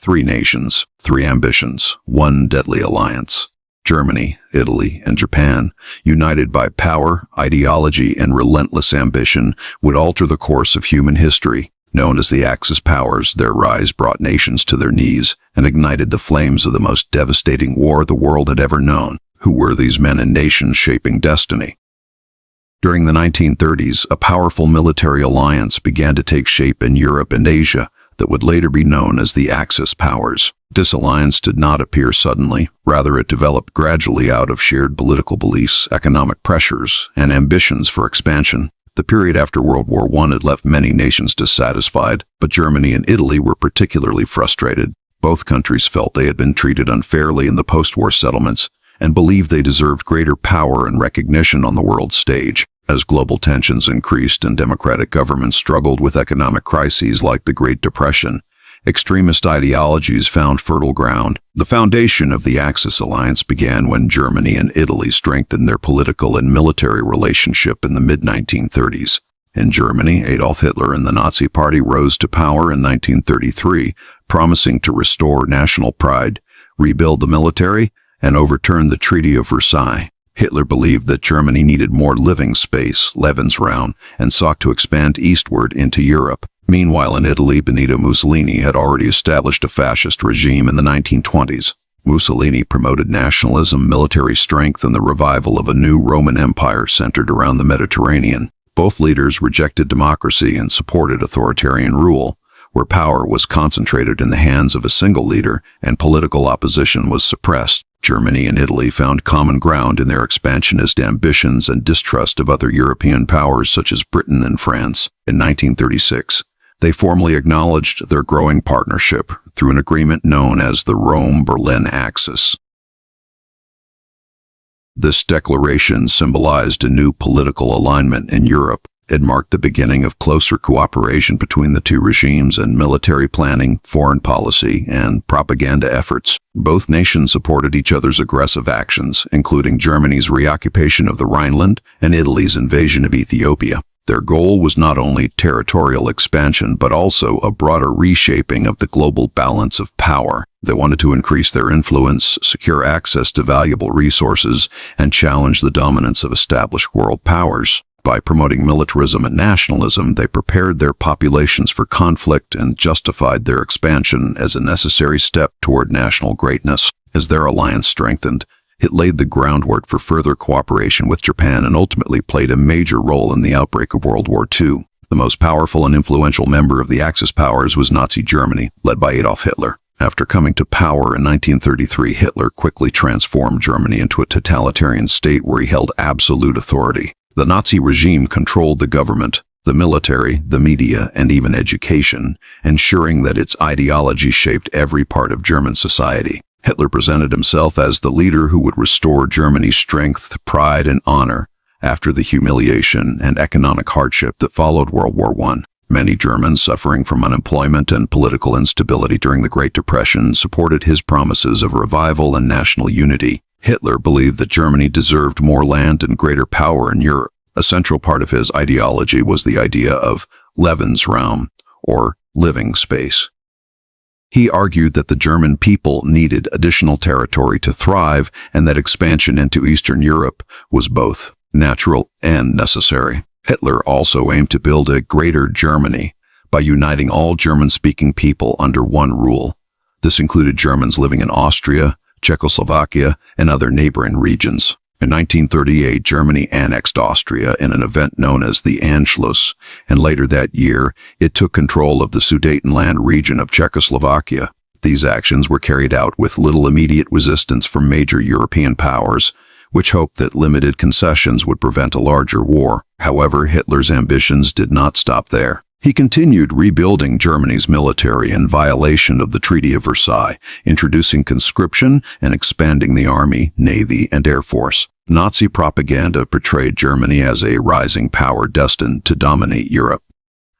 Three nations, three ambitions, one deadly alliance. Germany, Italy, and Japan, united by power, ideology, and relentless ambition, would alter the course of human history. Known as the Axis powers, their rise brought nations to their knees and ignited the flames of the most devastating war the world had ever known. Who were these men and nations shaping destiny? During the 1930s, a powerful military alliance began to take shape in Europe and Asia that would later be known as the Axis powers. This alliance did not appear suddenly. Rather, it developed gradually out of shared political beliefs, economic pressures, and ambitions for expansion. The period after World War I had left many nations dissatisfied, but Germany and Italy were particularly frustrated. Both countries felt they had been treated unfairly in the post-war settlements and believed they deserved greater power and recognition on the world stage. As global tensions increased and democratic governments struggled with economic crises like the Great Depression, extremist ideologies found fertile ground. The foundation of the Axis alliance began when Germany and Italy strengthened their political and military relationship in the mid-1930s. In Germany, Adolf Hitler and the Nazi Party rose to power in 1933, promising to restore national pride, rebuild the military, and overturn the Treaty of Versailles. Hitler believed that Germany needed more living space, Lebensraum, and sought to expand eastward into Europe. Meanwhile, in Italy, Benito Mussolini had already established a fascist regime in the 1920s. Mussolini promoted nationalism, military strength, and the revival of a new Roman Empire centered around the Mediterranean. Both leaders rejected democracy and supported authoritarian rule, where power was concentrated in the hands of a single leader and political opposition was suppressed. Germany and Italy found common ground in their expansionist ambitions and distrust of other European powers such as Britain and France. In 1936, they formally acknowledged their growing partnership through an agreement known as the Rome-Berlin Axis. This declaration symbolized a new political alignment in Europe. It marked the beginning of closer cooperation between the two regimes in military planning, foreign policy, and propaganda efforts. Both nations supported each other's aggressive actions, including Germany's reoccupation of the Rhineland and Italy's invasion of Ethiopia. Their goal was not only territorial expansion, but also a broader reshaping of the global balance of power. They wanted to increase their influence, secure access to valuable resources, and challenge the dominance of established world powers. By promoting militarism and nationalism, they prepared their populations for conflict and justified their expansion as a necessary step toward national greatness. As their alliance strengthened, it laid the groundwork for further cooperation with Japan and ultimately played a major role in the outbreak of World War II. The most powerful and influential member of the Axis powers was Nazi Germany, led by Adolf Hitler. After coming to power in 1933, Hitler quickly transformed Germany into a totalitarian state where he held absolute authority. The Nazi regime controlled the government, the military, the media, and even education, ensuring that its ideology shaped every part of German society. Hitler presented himself as the leader who would restore Germany's strength, pride, and honor after the humiliation and economic hardship that followed World War I. Many Germans suffering from unemployment and political instability during the Great Depression supported his promises of revival and national unity. Hitler believed that Germany deserved more land and greater power in Europe. A central part of his ideology was the idea of Lebensraum, or living space. He argued that the German people needed additional territory to thrive and that expansion into Eastern Europe was both natural and necessary. Hitler also aimed to build a greater Germany by uniting all German-speaking people under one rule. This included Germans living in Austria, Czechoslovakia, and other neighboring regions. In 1938, Germany annexed Austria in an event known as the Anschluss, and later that year, it took control of the Sudetenland region of Czechoslovakia. These actions were carried out with little immediate resistance from major European powers, which hoped that limited concessions would prevent a larger war. However, Hitler's ambitions did not stop there. He continued rebuilding Germany's military in violation of the Treaty of Versailles, introducing conscription and expanding the army, navy, and air force. Nazi propaganda portrayed Germany as a rising power destined to dominate Europe.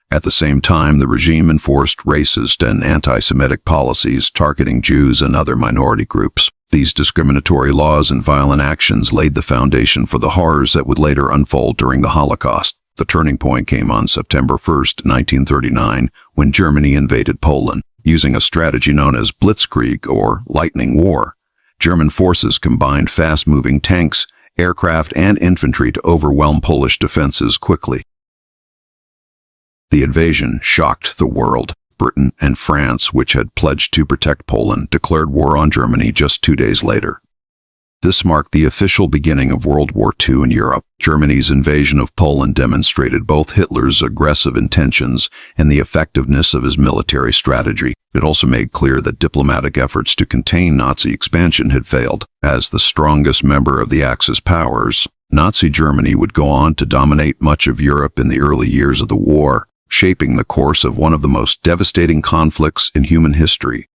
At the same time, the regime enforced racist and anti-Semitic policies targeting Jews and other minority groups. These discriminatory laws and violent actions laid the foundation for the horrors that would later unfold during the Holocaust. The turning point came on September 1, 1939, when Germany invaded Poland. Using a strategy known as blitzkrieg or lightning war, German forces combined fast-moving tanks, aircraft, and infantry to overwhelm Polish defenses quickly. The invasion shocked the world. Britain and France, which had pledged to protect Poland, declared war on Germany just 2 days later. This marked the official beginning of World War II in Europe. Germany's invasion of Poland demonstrated both Hitler's aggressive intentions and the effectiveness of his military strategy. It also made clear that diplomatic efforts to contain Nazi expansion had failed. As the strongest member of the Axis powers, Nazi Germany would go on to dominate much of Europe in the early years of the war, shaping the course of one of the most devastating conflicts in human history.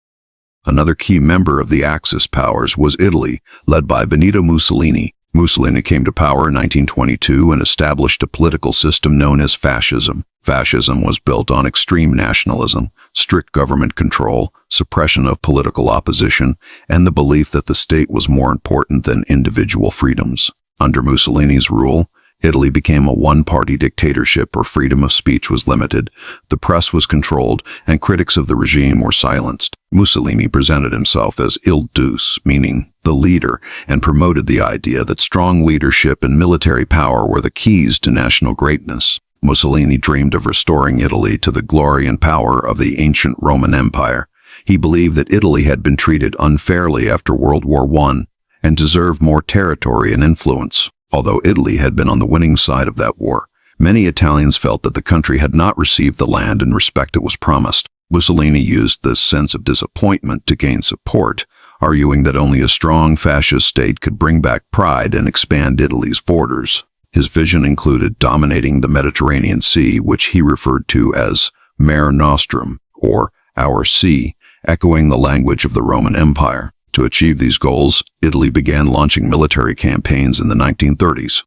Another key member of the Axis powers was Italy, led by Benito Mussolini. Mussolini came to power in 1922 and established a political system known as fascism. Fascism was built on extreme nationalism, strict government control, suppression of political opposition, and the belief that the state was more important than individual freedoms. Under Mussolini's rule, Italy became a one-party dictatorship where freedom of speech was limited, the press was controlled, and critics of the regime were silenced. Mussolini presented himself as il duce, meaning the leader, and promoted the idea that strong leadership and military power were the keys to national greatness. Mussolini dreamed of restoring Italy to the glory and power of the ancient Roman Empire. He believed that Italy had been treated unfairly after World War I and deserved more territory and influence. Although Italy had been on the winning side of that war, many Italians felt that the country had not received the land and respect it was promised. Mussolini used this sense of disappointment to gain support, arguing that only a strong fascist state could bring back pride and expand Italy's borders. His vision included dominating the Mediterranean Sea, which he referred to as Mare Nostrum, or Our Sea, echoing the language of the Roman Empire. To achieve these goals, Italy began launching military campaigns in the 1930s.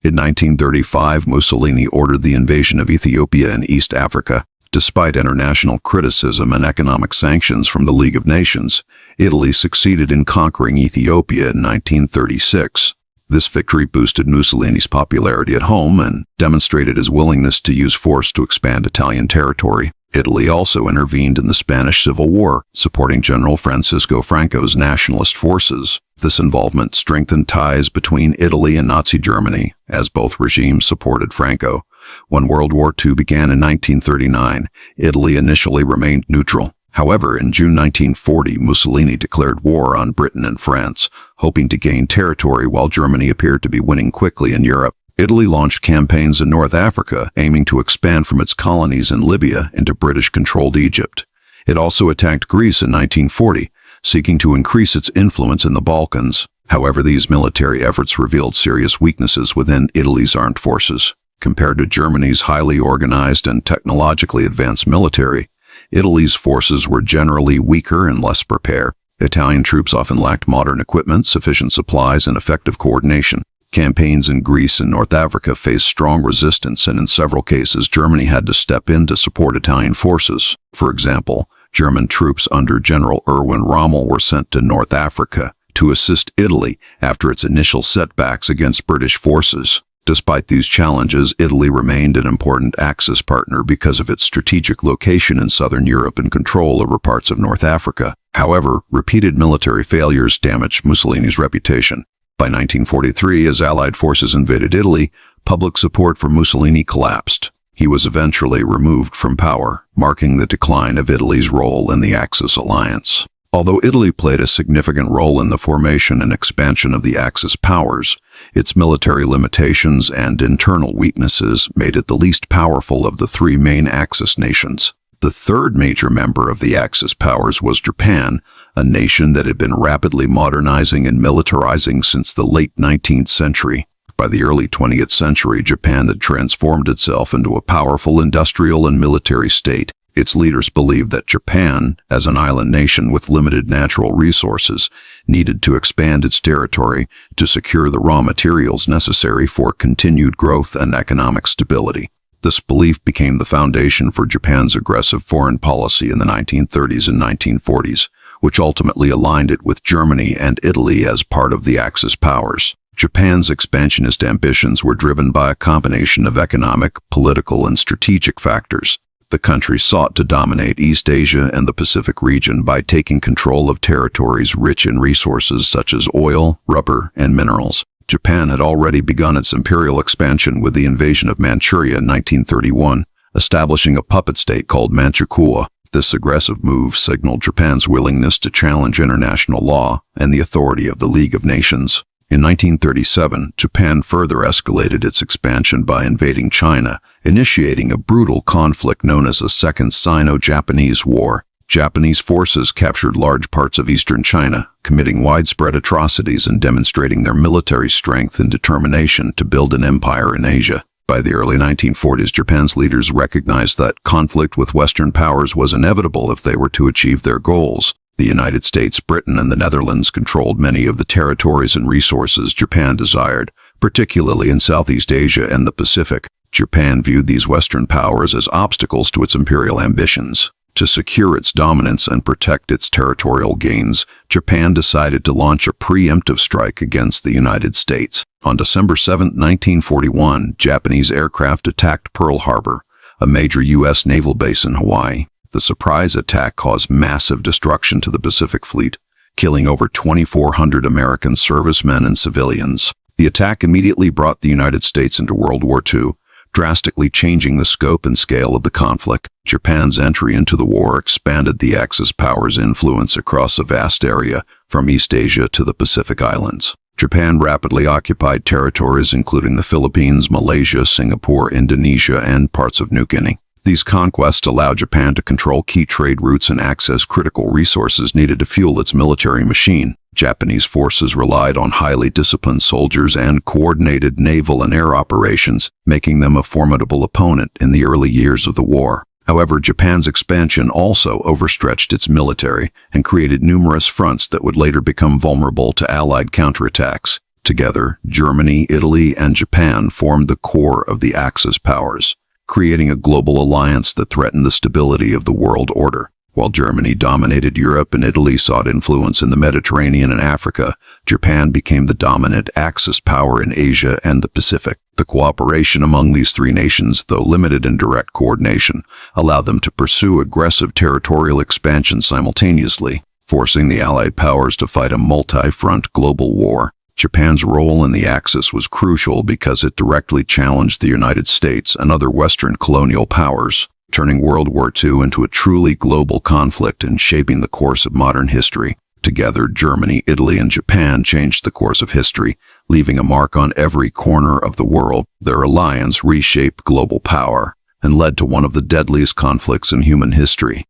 In 1935, Mussolini ordered the invasion of Ethiopia in East Africa. Despite international criticism and economic sanctions from the League of Nations, Italy succeeded in conquering Ethiopia in 1936. This victory boosted Mussolini's popularity at home and demonstrated his willingness to use force to expand Italian territory. Italy also intervened in the Spanish Civil War, supporting General Francisco Franco's nationalist forces. This involvement strengthened ties between Italy and Nazi Germany, as both regimes supported Franco. When World War II began in 1939, Italy initially remained neutral. However, in June 1940, Mussolini declared war on Britain and France, hoping to gain territory while Germany appeared to be winning quickly in Europe. Italy launched campaigns in North Africa, aiming to expand from its colonies in Libya into British-controlled Egypt. It also attacked Greece in 1940, seeking to increase its influence in the Balkans. However, these military efforts revealed serious weaknesses within Italy's armed forces. Compared to Germany's highly organized and technologically advanced military, Italy's forces were generally weaker and less prepared. Italian troops often lacked modern equipment, sufficient supplies, and effective coordination. Campaigns in Greece and North Africa faced strong resistance, and in several cases, Germany had to step in to support Italian forces. For example, German troops under General Erwin Rommel were sent to North Africa to assist Italy after its initial setbacks against British forces. Despite these challenges, Italy remained an important Axis partner because of its strategic location in southern Europe and control over parts of North Africa. However, repeated military failures damaged Mussolini's reputation. By 1943, as Allied forces invaded Italy, public support for Mussolini collapsed. He was eventually removed from power, marking the decline of Italy's role in the Axis alliance. Although Italy played a significant role in the formation and expansion of the Axis powers, its military limitations and internal weaknesses made it the least powerful of the three main Axis nations. The third major member of the Axis powers was Japan, a nation that had been rapidly modernizing and militarizing since the late 19th century. By the early 20th century, Japan had transformed itself into a powerful industrial and military state. Its leaders believed that Japan, as an island nation with limited natural resources, needed to expand its territory to secure the raw materials necessary for continued growth and economic stability. This belief became the foundation for Japan's aggressive foreign policy in the 1930s and 1940s, which ultimately aligned it with Germany and Italy as part of the Axis powers. Japan's expansionist ambitions were driven by a combination of economic, political, and strategic factors. The country sought to dominate East Asia and the Pacific region by taking control of territories rich in resources such as oil, rubber, and minerals. Japan had already begun its imperial expansion with the invasion of Manchuria in 1931, establishing a puppet state called Manchukuo. This aggressive move signaled Japan's willingness to challenge international law and the authority of the League of Nations. In 1937, Japan further escalated its expansion by invading China, initiating a brutal conflict known as the Second Sino-Japanese War. Japanese forces captured large parts of eastern China, committing widespread atrocities and demonstrating their military strength and determination to build an empire in Asia. By the early 1940s, Japan's leaders recognized that conflict with Western powers was inevitable if they were to achieve their goals. The United States, Britain, and the Netherlands controlled many of the territories and resources Japan desired, particularly in Southeast Asia and the Pacific. Japan viewed these Western powers as obstacles to its imperial ambitions. To secure its dominance and protect its territorial gains, Japan decided to launch a preemptive strike against the United States. On December 7, 1941, Japanese aircraft attacked Pearl Harbor, a major U.S. naval base in Hawaii. The surprise attack caused massive destruction to the Pacific Fleet, killing over 2,400 American servicemen and civilians. The attack immediately brought the United States into World War II, drastically changing the scope and scale of the conflict. Japan's entry into the war expanded the Axis powers' influence across a vast area, from East Asia to the Pacific Islands. Japan rapidly occupied territories including the Philippines, Malaysia, Singapore, Indonesia, and parts of New Guinea. These conquests allowed Japan to control key trade routes and access critical resources needed to fuel its military machine. Japanese forces relied on highly disciplined soldiers and coordinated naval and air operations, making them a formidable opponent in the early years of the war. However, Japan's expansion also overstretched its military and created numerous fronts that would later become vulnerable to Allied counterattacks. Together, Germany, Italy, and Japan formed the core of the Axis powers, creating a global alliance that threatened the stability of the world order. While Germany dominated Europe and Italy sought influence in the Mediterranean and Africa, Japan became the dominant Axis power in Asia and the Pacific. The cooperation among these three nations, though limited in direct coordination, allowed them to pursue aggressive territorial expansion simultaneously, forcing the Allied powers to fight a multi-front global war. Japan's role in the Axis was crucial because it directly challenged the United States and other Western colonial powers, turning World War II into a truly global conflict and shaping the course of modern history. Together, Germany, Italy, and Japan changed the course of history, leaving a mark on every corner of the world. Their alliance reshaped global power and led to one of the deadliest conflicts in human history.